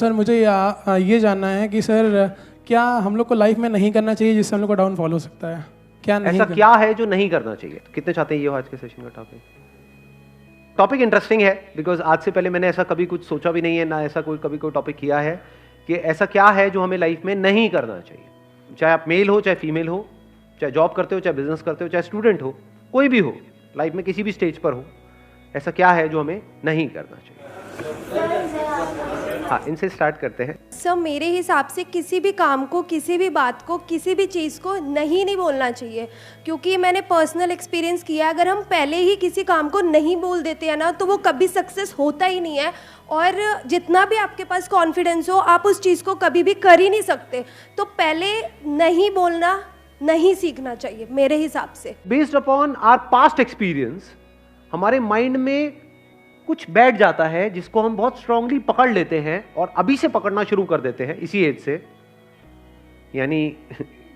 Sir मुझे ये जानना है कि सर क्या हम लोग को लाइफ में नहीं करना चाहिए जिससे हम लोग को डाउनफॉल हो सकता है? क्या नहीं ऐसा क्या है जो नहीं करना चाहिए? तो कितने चाहते हैं ये हो आज के सेशन का टॉपिक इंटरेस्टिंग है, बिकॉज आज से पहले मैंने ऐसा कभी कुछ सोचा भी नहीं है, ना ऐसा कभी कोई टॉपिक किया है कि ऐसा क्या है जो हमें लाइफ में नहीं करना चाहिए। चाहे आप मेल हो, चाहे फीमेल हो, चाहे जॉब करते हो, चाहे बिजनेस करते हो, चाहे स्टूडेंट हो, कोई भी हो, लाइफ में किसी भी स्टेज पर हो, ऐसा क्या है जो हमें नहीं करना चाहिए? हाँ, इनसे स्टार्ट करते हैं। सर मेरे हिसाब से किसी भी काम को, किसी भी बात को, किसी भी चीज़ को नहीं बोलना चाहिए, क्योंकि मैंने पर्सनल एक्सपीरियंस किया है। अगर हम पहले ही किसी काम को नहीं बोल देते हैं ना, तो वो कभी सक्सेस होता ही नहीं है, और जितना भी आपके पास कॉन्फिडेंस हो, आप उस चीज़ को कभी भी कर ही नहीं सकते। तो पहले नहीं बोलना नहीं सीखना चाहिए मेरे हिसाब से। Based upon our past experience हमारे माइंड में कुछ बैठ जाता है जिसको हम बहुत स्ट्रांगली पकड़ लेते हैं और अभी से पकड़ना शुरू कर देते हैं इसी एज से। यानी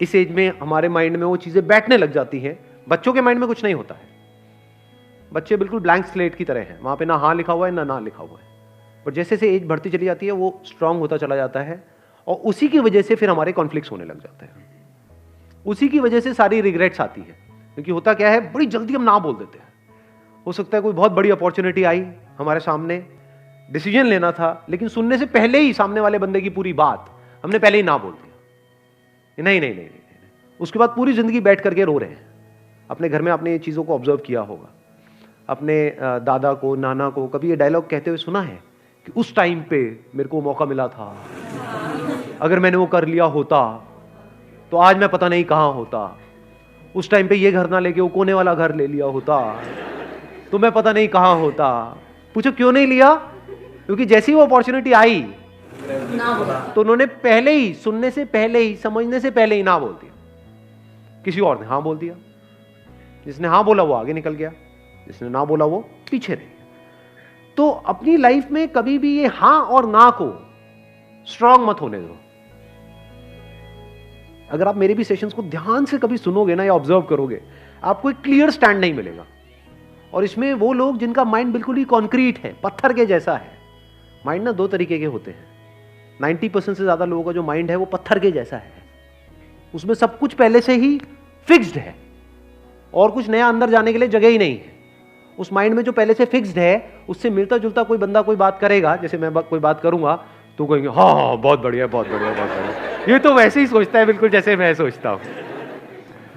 इस एज में हमारे माइंड में वो चीजें बैठने लग जाती हैं। बच्चों के माइंड में कुछ नहीं होता है, बच्चे बिल्कुल ब्लैंक स्लेट की तरह हैं, वहां पे ना हाँ लिखा हुआ है ना लिखा हुआ है। पर जैसे जैसे एज बढ़ती चली जाती है वो स्ट्रांग होता चला जाता है, और उसी की वजह से फिर हमारे कॉन्फ्लिक्ट्स होने लग जाते हैं। उसी की वजह से सारी रिग्रेट्स आती है, क्योंकि होता क्या है, बड़ी जल्दी हम ना बोल देते हैं। हो सकता है कोई बहुत बड़ी अपॉर्चुनिटी आई हमारे सामने, डिसीजन लेना था, लेकिन सुनने से पहले ही सामने वाले बंदे की पूरी बात हमने पहले ही ना बोल दिया। नहीं नहीं नहीं, नहीं। उसके बाद पूरी जिंदगी बैठ करके रो रहे हैं। अपने घर में आपने ये चीज़ों को ऑब्जर्व किया होगा, अपने दादा को, नाना को कभी ये डायलॉग कहते हुए सुना है कि उस टाइम पे मेरे को मौका मिला था, अगर मैंने वो कर लिया होता तो आज मैं पता नहीं कहां होता, उस टाइम पे ये घर ना लेके वो कोने वाला घर ले लिया होता तो मैं पता नहीं कहां होता। पूछो क्यों नहीं लिया? क्योंकि जैसी वो अपॉर्चुनिटी आई तो उन्होंने पहले ही, सुनने से पहले ही, समझने से पहले ही ना बोल दिया। किसी और ने हाँ बोल दिया। जिसने हाँ बोला वो आगे निकल गया, जिसने ना बोला वो पीछे रह गया। तो अपनी लाइफ में कभी भी ये हाँ और ना को स्ट्रांग मत होने दो। अगर आप मेरे भी सेशंस को ध्यान से कभी सुनोगे ना या ऑब्जर्व करोगे, आपको एक क्लियर स्टैंड नहीं मिलेगा। और इसमें वो लोग जिनका माइंड बिल्कुल ही कॉन्क्रीट है, पत्थर के जैसा है। माइंड ना दो तरीके के होते हैं। 90% से ज्यादा लोगों का जो माइंड है वो पत्थर के जैसा है। उसमें सब कुछ पहले से ही फिक्स्ड है और कुछ नया अंदर जाने के लिए जगह ही नहीं है। उस माइंड में जो पहले से फिक्स्ड है, उससे मिलता जुलता कोई बंदा कोई बात करेगा, जैसे मैं कोई बात करूंगा तो कहेंगे हाँ बहुत बढ़िया बहुत बढ़िया बहुत बढ़िया, ये तो वैसे ही सोचता है बिल्कुल जैसे मैं सोचता हूं।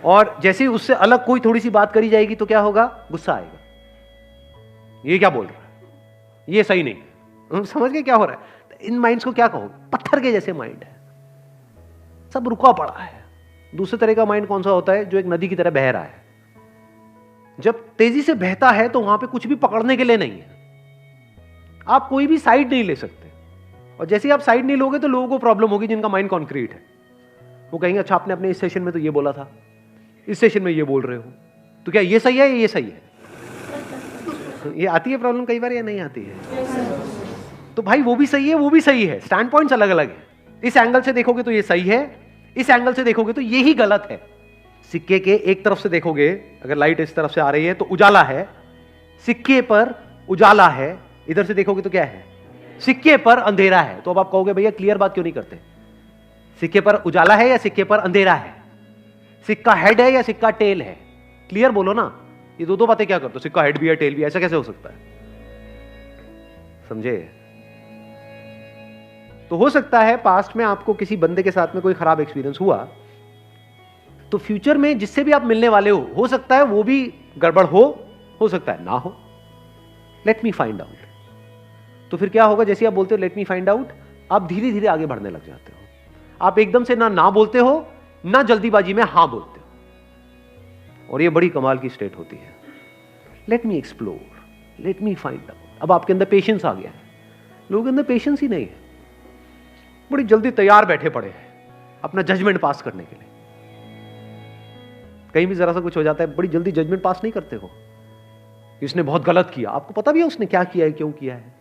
और जैसे ही उससे अलग कोई थोड़ी सी बात करी जाएगी तो क्या होगा? गुस्सा आएगा, ये क्या बोल रहा है, ये सही नहीं। समझ गए क्या हो रहा है? इन माइंड्स को क्या कहो? पत्थर के जैसे माइंड है, सब रुका पड़ा है। दूसरे तरह का माइंड कौन सा होता है? जो एक नदी की तरह बह रहा है। जब तेजी से बहता है तो वहां पे कुछ भी पकड़ने के लिए नहीं है, आप कोई भी साइड नहीं ले सकते। और जैसे ही आप साइड नहीं लोगे तो लोगों को प्रॉब्लम होगी जिनका माइंड कॉन्क्रीट है। वो कहेंगे अच्छा आपने अपने इस सेशन में तो ये बोला था, इस सेशन में ये बोल रहे हो, तो क्या ये सही है या ये सही है? ये आती है प्रॉब्लम कई बार या नहीं आती है? तो भाई वो भी सही है, वो भी सही है, स्टैंड पॉइंट्स अलग अलग है। इस एंगल से देखोगे तो ये सही है, इस एंगल से देखोगे तो यही गलत है। सिक्के के एक तरफ से देखोगे, अगर लाइट इस तरफ से आ रही है तो उजाला है, सिक्के पर उजाला है। इधर से देखोगे तो क्या है? सिक्के पर अंधेरा है। तो अब आप कहोगे भैया क्लियर बात क्यों नहीं करते? सिक्के पर उजाला है या सिक्के पर अंधेरा है? सिक्का हेड है या सिक्का टेल है? क्लियर बोलो ना। ये दो बातें क्या करते हो? सिक्का हेड भी है टेल भी, ऐसा कैसे हो सकता है? समझे? तो हो सकता है पास्ट में आपको किसी बंदे के साथ में कोई खराब एक्सपीरियंस हुआ, तो फ्यूचर में जिससे भी आप मिलने वाले हो सकता है वो भी गड़बड़ हो सकता है ना हो। Let me find out. तो फिर क्या होगा? जैसे आप बोलते हो लेट मी फाइंड आउट, आप धीरे धीरे आगे बढ़ने लग जाते हो। आप एकदम से ना बोलते हो, ना जल्दीबाजी में हां बोलते हो, और ये बड़ी कमाल की स्टेट होती है। Let me explore, let me find out. अब आपके अंदर पेशेंस आ गया है। लोगों के अंदर पेशेंस ही नहीं है, बड़ी जल्दी तैयार बैठे पड़े हैं अपना जजमेंट पास करने के लिए। कहीं भी जरा सा कुछ हो जाता है, बड़ी जल्दी जजमेंट पास नहीं करते हो। इसने बहुत गलत किया, आपको पता भी है उसने क्या किया है, क्यों किया है,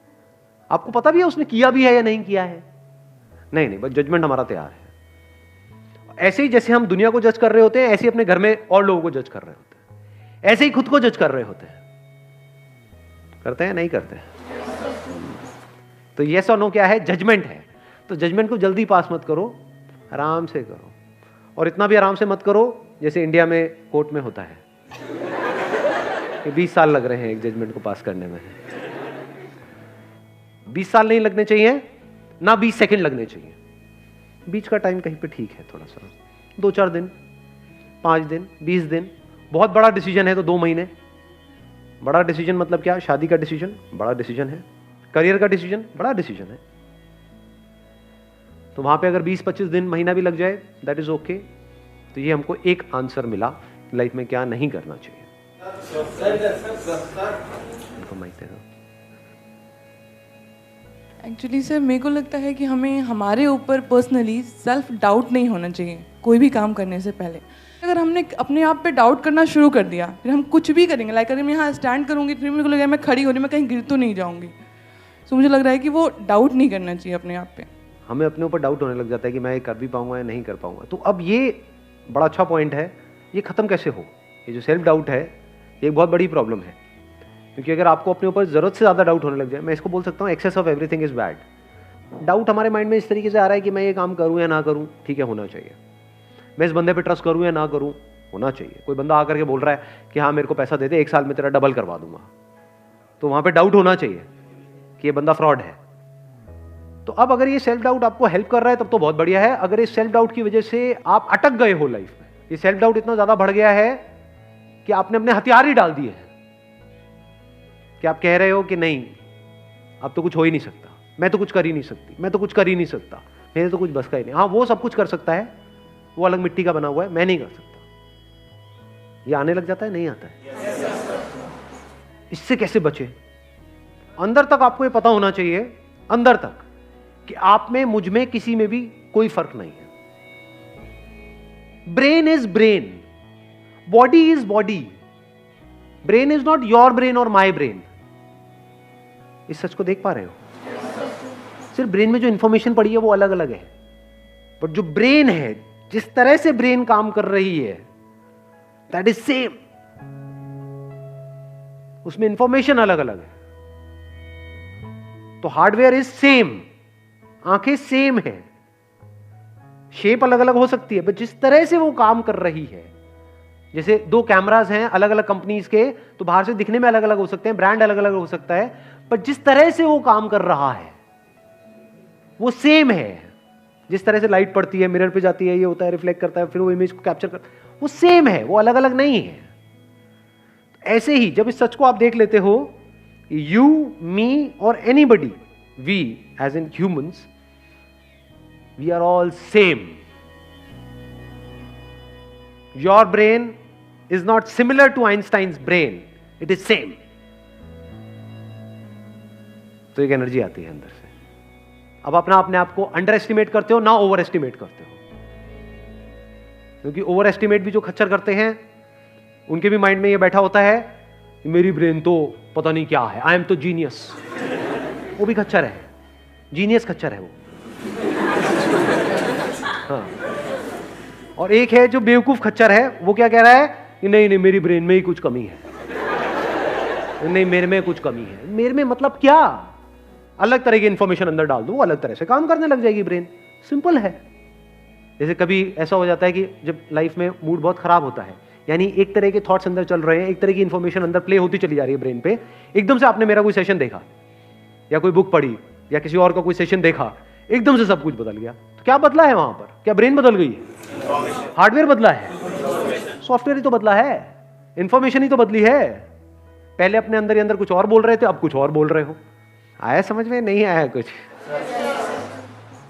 आपको पता भी है उसने किया भी है या नहीं किया है। नहीं, बस जजमेंट हमारा तैयार है। ऐसे ही जैसे हम दुनिया को जज कर रहे होते हैं, ऐसे ही अपने घर में और लोगों को जज कर रहे होते हैं, ऐसे ही खुद को जज कर रहे होते हैं। करते हैं नहीं करते? तो यस और नो क्या है? जजमेंट है। तो जजमेंट को जल्दी पास मत करो, आराम से करो, और इतना भी आराम से मत करो जैसे इंडिया में कोर्ट में होता है कि 20 साल लग रहे हैं एक जजमेंट को पास करने में। 20 साल नहीं लगने चाहिए, ना 20 सेकंड लगने चाहिए, बीच का टाइम कहीं पे ठीक है, थोड़ा सा 2-4 दिन, 5 दिन, 20 दिन। बहुत बड़ा डिसीजन है तो 2 महीने। बड़ा डिसीजन मतलब क्या? शादी का डिसीजन बड़ा डिसीजन है, करियर का डिसीजन बड़ा डिसीजन है, तो वहां पे अगर 20-25 दिन, महीना भी लग जाए, दैट इज ओके। तो ये हमको एक आंसर मिला लाइफ में क्या नहीं करना चाहिए। एक्चुअली सर मेरे को लगता है कि हमें हमारे ऊपर पर्सनली सेल्फ डाउट नहीं होना चाहिए कोई भी काम करने से पहले। अगर हमने अपने आप पे डाउट करना शुरू कर दिया, फिर हम कुछ भी करेंगे, लाइक अगर मैं यहाँ स्टैंड करूँगी फिर मेरे को लगेगा मैं खड़ी हो रही, मैं कहीं गिर तो नहीं जाऊँगी। सो मुझे लग रहा है कि वो डाउट नहीं करना चाहिए अपने आप पे। हमें अपने ऊपर डाउट होने लग जाता है कि मैं ये कर भी पाऊंगा या नहीं कर पाऊंगा। तो अब ये बड़ा अच्छा पॉइंट है, ये खत्म कैसे हो? ये जो सेल्फ डाउट है ये एक बहुत बड़ी प्रॉब्लम है, क्योंकि अगर आपको अपने ऊपर ज़रूरत से ज़्यादा डाउट होने लग जाए, मैं इसको बोल सकता हूँ excess of everything is bad. Doubt हमारे माइंड में इस तरीके से आ रहा है कि मैं ये काम करूँ या ना करूँ, ठीक है, होना चाहिए। मैं इस बंदे पे ट्रस्ट करूँ या ना करूँ, होना चाहिए। कोई बंदा आकर के बोल रहा है कि हाँ मेरे को पैसा दे दे, 1 साल में तेरा डबल करवा दूंगा, तो वहाँ पे डाउट होना चाहिए कि ये बंदा फ्रॉड है। तो अब अगर ये सेल्फ डाउट आपको हेल्प कर रहा है तब तो बहुत बढ़िया है। अगर इस सेल्फ डाउट की वजह से आप अटक गए हो लाइफ में, ये सेल्फ डाउट इतना ज्यादा बढ़ गया है कि आपने अपने हथियार ही डाल दिए हैं, कि आप कह रहे हो कि नहीं अब तो कुछ हो ही नहीं सकता, मैं तो कुछ कर ही नहीं सकती, मैं तो कुछ कर ही नहीं सकता, मेरे तो कुछ बस का ही नहीं। हाँ वो सब कुछ कर सकता है, वो अलग मिट्टी का बना हुआ है, मैं नहीं कर सकता। ये आने लग जाता है, नहीं आता है। इससे कैसे बचे? अंदर तक आपको ये पता होना चाहिए, अंदर तक, कि आप में, मुझ में, किसी में भी कोई फर्क नहीं है। Brain is brain, body is body, brain is not your brain और माई ब्रेन। इस सच को देख पा रहे हो? सिर्फ ब्रेन में जो इंफॉर्मेशन पड़ी है वो अलग अलग है, बट जो ब्रेन है, जिस तरह से ब्रेन काम कर रही है, दैट इज सेम। उसमें इंफॉर्मेशन अलग अलग है। तो हार्डवेयर इज सेम, आंखें सेम है, शेप अलग अलग हो सकती है, बट जिस तरह से वो काम कर रही है, जैसे 2 कैमरास हैं अलग अलग कंपनीज के, तो बाहर से दिखने में अलग अलग हो सकते हैं, ब्रांड अलग अलग हो सकता है, पर जिस तरह से वो काम कर रहा है वो सेम है। जिस तरह से लाइट पड़ती है, मिरर पे जाती है, ये होता है, रिफ्लेक्ट करता है, फिर वो इमेज को कैप्चर करता है, वो सेम है, वो अलग अलग नहीं है। ऐसे ही जब इस सच को आप देख लेते हो, यू, मी और anybody, we as in humans, we are all same. Your brain is not similar to Einstein's brain, it is same. तो एक एनर्जी आती है अंदर से। अब अपने आप को अंडर एस्टिमेट करते हो ना ओवर एस्टिमेट करते हो, क्योंकि ओवर एस्टिमेट भी जो खच्चर करते हैं उनके भी माइंड में ये बैठा होता है कि मेरी ब्रेन तो पता नहीं क्या है, आई एम तो जीनियस। वो भी खच्चर है, जीनियस खच्चर है वो। हाँ। और एक है जो बेवकूफ खच्चर है, वो क्या कह रहा है कि नहीं नहीं मेरी ब्रेन में ही कुछ कमी है, नहीं मेरे में कुछ कमी है। मेरे में मतलब क्या? अलग तरह की इंफॉर्मेशन अंदर डाल दो, वो अलग तरह से काम करने लग जाएगी ब्रेन। सिंपल है। जैसे कभी ऐसा हो जाता है कि जब लाइफ में मूड बहुत खराब होता है, यानी एक तरह के थॉट्स अंदर चल रहे हैं, एक तरह की इंफॉर्मेशन अंदर प्ले होती चली जा रही है ब्रेन पे, एकदम से आपने मेरा कोई सेशन देखा या कोई बुक पढ़ी या किसी और का कोई सेशन देखा, एकदम से सब कुछ बदल गया। तो क्या बदला है वहां पर? क्या ब्रेन बदल गई है? हार्डवेयर बदला है, सॉफ्टवेयर ही तो बदला है, इंफॉर्मेशन ही तो बदली है। पहले अपने अंदर ही अंदर कुछ और बोल रहे थे, अब कुछ और बोल रहे हो। आया समझ में? नहीं आया कुछ?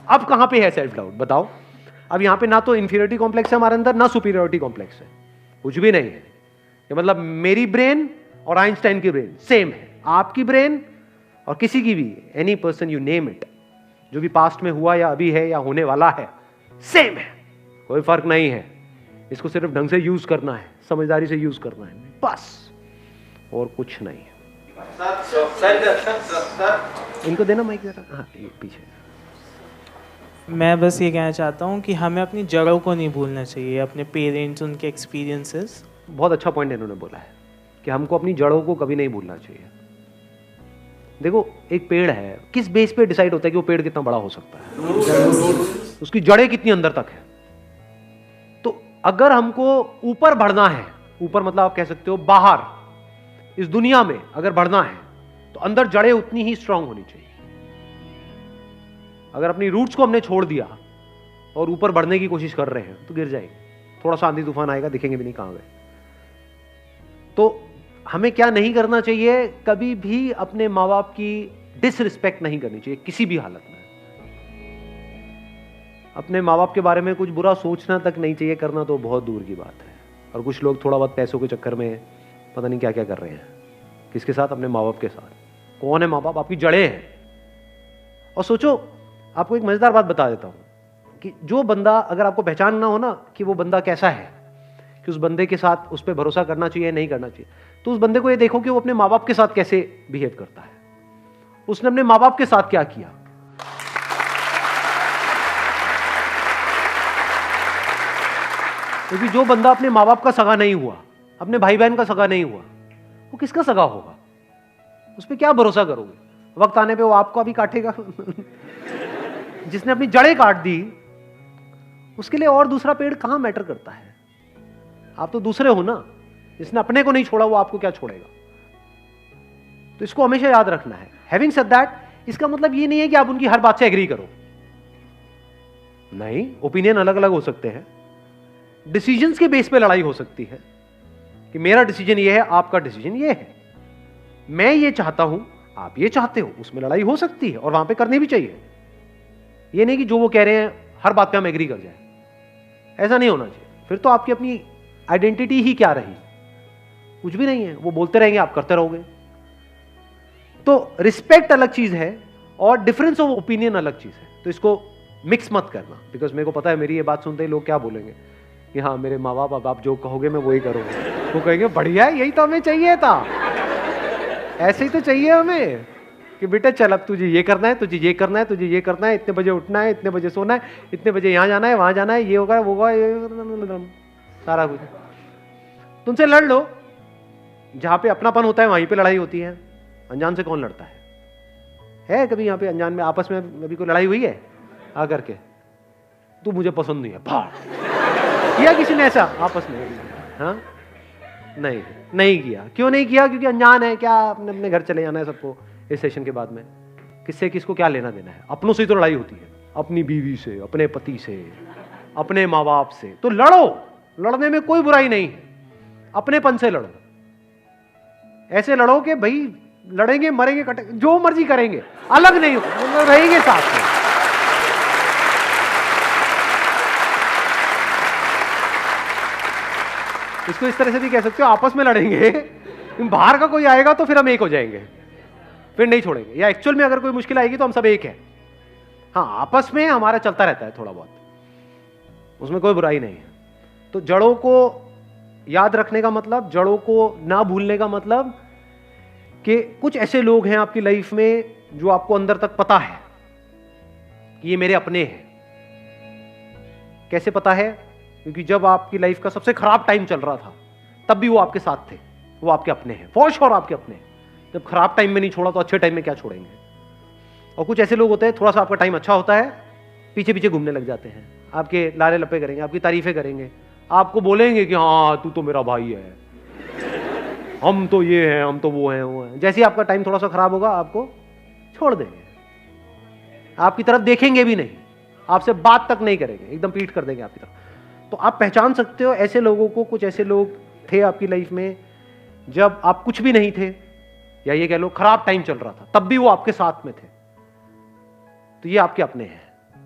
अब कहां पे है सेल्फ डाउट बताओ? अब यहां पे ना तो इंफीरियरिटी कॉम्प्लेक्स है हमारे अंदर, ना सुपीरियरिटी कॉम्प्लेक्स है, कुछ भी नहीं है। ये मतलब मेरी ब्रेन और आइंस्टाइन की ब्रेन सेम है, आपकी ब्रेन और किसी की भी, any person you name it, जो भी पास्ट में हुआ या अभी है या होने वाला है, सेम है, कोई फर्क नहीं है। इसको सिर्फ ढंग से यूज करना है, समझदारी से यूज करना है, बस, और कुछ नहीं है। इनको देना माइक जरा। हाँ पीछे। मैं बस ये कहना चाहता हूँ कि हमें अपनी जड़ों को नहीं भूलना चाहिए, अपने पेरेंट्स, उनके एक्सपीरियंसेस। बहुत अच्छा पॉइंट इन्होंने बोला है कि हमको अपनी जड़ों को कभी नहीं भूलना चाहिए। देखो एक पेड़ है, किस बेस पे डिसाइड होता है कि वो पेड़ कितना बड़ा हो सकता है? उसकी जड़ें कितनी अंदर तक है। तो अगर हमको ऊपर बढ़ना है, ऊपर मतलब आप कह सकते हो बाहर इस दुनिया में अगर बढ़ना है, तो अंदर जड़ें उतनी ही स्ट्रांग होनी चाहिए। अगर अपनी रूट्स को हमने छोड़ दिया और ऊपर बढ़ने की कोशिश कर रहे हैं तो गिर जाएंगे। थोड़ा सा आंधी तूफान आएगा, दिखेंगे भी नहीं कहां गए। तो हमें क्या नहीं करना चाहिए, कभी भी अपने माँ बाप की डिसरिस्पेक्ट नहीं करनी चाहिए किसी भी हालत में। अपने माँ बाप के बारे में कुछ बुरा सोचना तक नहीं चाहिए, करना तो बहुत दूर की बात है। और कुछ लोग थोड़ा बहुत पैसों के चक्कर में पता नहीं क्या क्या कर रहे हैं। किसके साथ? अपने माँ बाप के साथ। कौन है माँ बाप? आपकी जड़ें हैं। और सोचो, आपको एक मजेदार बात बता देता हूं कि जो बंदा, अगर आपको पहचानना हो ना कि वो बंदा कैसा है, कि उस बंदे के साथ उस पर भरोसा करना चाहिए नहीं करना चाहिए, तो उस बंदे को ये देखो कि वो अपने माँ बाप के साथ कैसे बिहेव करता है। उसने अपने माँ बाप के साथ क्या किया। क्योंकि जो बंदा अपने माँ बाप का सगा नहीं हुआ, अपने भाई बहन का सगा नहीं हुआ, वो किसका सगा होगा? उस पर क्या भरोसा करोगे? वक्त आने पे वो आपको भी काटेगा। जिसने अपनी जड़ें काट दी, उसके लिए और दूसरा पेड़ कहां मैटर करता है? आप तो दूसरे हो ना। जिसने अपने को नहीं छोड़ा वो आपको क्या छोड़ेगा? तो इसको हमेशा याद रखना है। हैविंग सेड दैट, इसका मतलब ये नहीं है कि आप उनकी हर बात से एग्री करो। नहीं, ओपिनियन अलग अलग हो सकते हैं। डिसीजंस के बेस पे लड़ाई हो सकती है कि मेरा डिसीजन ये है, आपका डिसीजन ये है, मैं ये चाहता हूं, आप ये चाहते हो। उसमें लड़ाई हो सकती है और वहां पे करनी भी चाहिए। ये नहीं कि जो वो कह रहे हैं हर बात पे हम एग्री कर जाए। ऐसा नहीं होना चाहिए। फिर तो आपकी अपनी आइडेंटिटी ही क्या रही? कुछ भी नहीं है। वो बोलते रहेंगे, आप करते रहोगे। तो रिस्पेक्ट अलग चीज है और डिफरेंस ऑफ ओपिनियन अलग चीज है। तो इसको मिक्स मत करना। बिकॉज मेरे को पता है मेरी ये बात सुनते ही लोग क्या बोलेंगे कि हाँ, मेरे माँ बाप, अब आप जो कहोगे मैं वही करूंगा। वो कहेंगे बढ़िया है, यही तो हमें चाहिए था। ऐसे ही तो चाहिए हमें कि बेटा चल, अब तुझे ये करना है, तुझे ये करना है, तुझे ये करना है, इतने बजे उठना है, इतने बजे सोना है, इतने बजे यहाँ जाना है, वहां जाना है, ये होगा वो होगा, सारा कुछ। तुमसे लड़ लो। जहां पे अपनापन होता है वहीं पे लड़ाई होती है। अनजान से कौन लड़ता है कभी यहाँ पे अनजान में आपस में अभी कोई लड़ाई हुई है आकर के? तू मुझे पसंद नहीं है, भाड़ किया किसी ने ऐसा आपस में? हाँ, नहीं किया। क्यों नहीं किया? क्योंकि अनजान है। क्या अपने अपने घर चले जाना है सबको इस सेशन के बाद में? किससे किसको क्या लेना देना है? अपनों से ही तो लड़ाई होती है, अपनी बीवी से, अपने पति से, अपने माँ बाप से। तो लड़ो, लड़ने में कोई बुराई नहीं है। अपनेपन से लड़ो। ऐसे लड़ो कि भाई लड़ेंगे, मरेंगे, कटेंगे, जो मर्जी करेंगे, अलग नहीं हो, रहेंगे साथ में। इसको इस तरह से भी कह सकते हो, आपस में लड़ेंगे, बाहर का कोई आएगा तो फिर हम एक हो जाएंगे, फिर नहीं छोड़ेंगे। या एक्चुअल में अगर कोई मुश्किल आएगी तो हम सब एक है। हाँ, आपस में हमारा चलता रहता है थोड़ा बहुत, उसमें कोई बुराई नहीं है। तो जड़ों को याद रखने का मतलब, जड़ों को ना भूलने का मतलब कि कुछ ऐसे लोग हैं आपकी लाइफ में जो आपको अंदर तक पता है कि ये मेरे अपने हैं। कैसे पता है? क्योंकि जब आपकी लाइफ का सबसे खराब टाइम चल रहा था तब भी वो आपके साथ थे, वो आपके अपने हैं, फॉर श्योर आपके अपने हैं। जब खराब टाइम में नहीं छोड़ा तो अच्छे टाइम में क्या छोड़ेंगे? और कुछ ऐसे लोग होते हैं, थोड़ा सा आपका टाइम अच्छा होता है, पीछे पीछे घूमने लग जाते हैं, आपके लारे लपे करेंगे, आपकी तारीफें करेंगे, आपको बोलेंगे कि हाँ तू तो मेरा भाई है, हम तो ये हैं, हम तो वो हैं। जैसे ही आपका टाइम थोड़ा सा खराब होगा आपको छोड़ देंगे, आपकी तरफ देखेंगे भी नहीं, आपसे बात तक नहीं करेंगे, एकदम पीठ कर देंगे आपकी तरफ। तो आप पहचान सकते हो ऐसे लोगों को। कुछ ऐसे लोग थे आपकी लाइफ में जब आप कुछ भी नहीं थे, या ये कह लो खराब टाइम चल रहा था, तब भी वो आपके साथ में थे। तो ये आपके अपने हैं।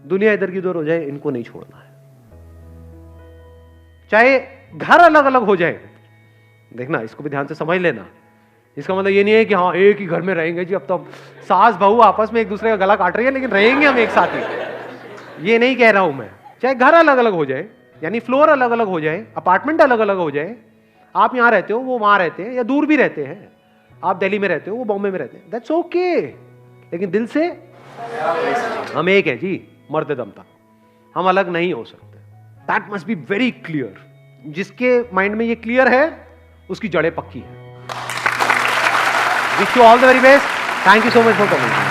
दुनिया इधर की उधर हो जाए, इनको नहीं छोड़ना है। चाहे घर अलग अलग हो जाए, देखना, इसको भी ध्यान से समझ लेना। इसका मतलब ये नहीं है कि हाँ एक ही घर में रहेंगे जी, अब तो सास बहू आपस में एक दूसरे का गला काट रही है लेकिन रहेंगे हम एक साथ ही, ये नहीं कह रहा हूं मैं। चाहे घर अलग अलग हो जाए, यानी फ्लोर अलग अलग हो जाए, अपार्टमेंट अलग अलग हो जाए, आप यहां रहते हो वो वहां रहते हैं, या दूर भी रहते हैं, आप दिल्ली में रहते हो वो बॉम्बे में रहते हैं, दैट्स ओके। लेकिन दिल से हम एक है जी, मरते दम तक हम अलग नहीं हो सकते। That must be very clear. जिसके माइंड में ये क्लियर है उसकी जड़ें पक्की है। Wish you all the very best. Thank you so much for coming.